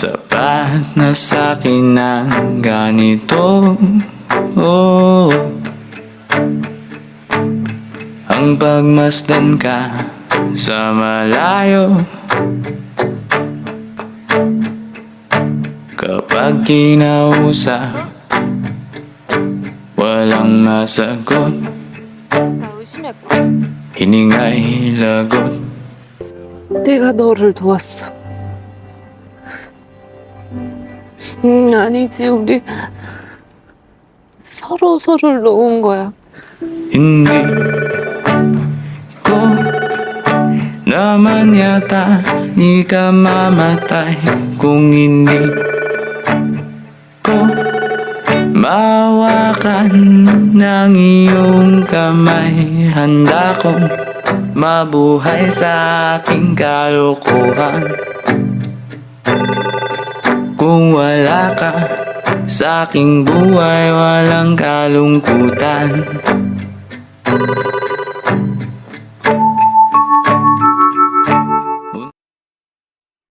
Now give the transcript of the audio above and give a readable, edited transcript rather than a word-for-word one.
Sapat na sa'kin ang ganito, oh. Ang pagmasdan ka sa malayo, kapag kinausap, walang masagot, hininga'y lagot. 내가 너를 도왔어. 아니지, 우리 서로 서로를 놓은 거야. Hindi ko naman yata ikamamatay kung hindi ko mawakan ng iyong kamay. Handa kong mabuhay sa aking kalokohan. Kung wala ka sa aking buhay, walang kalungkutan.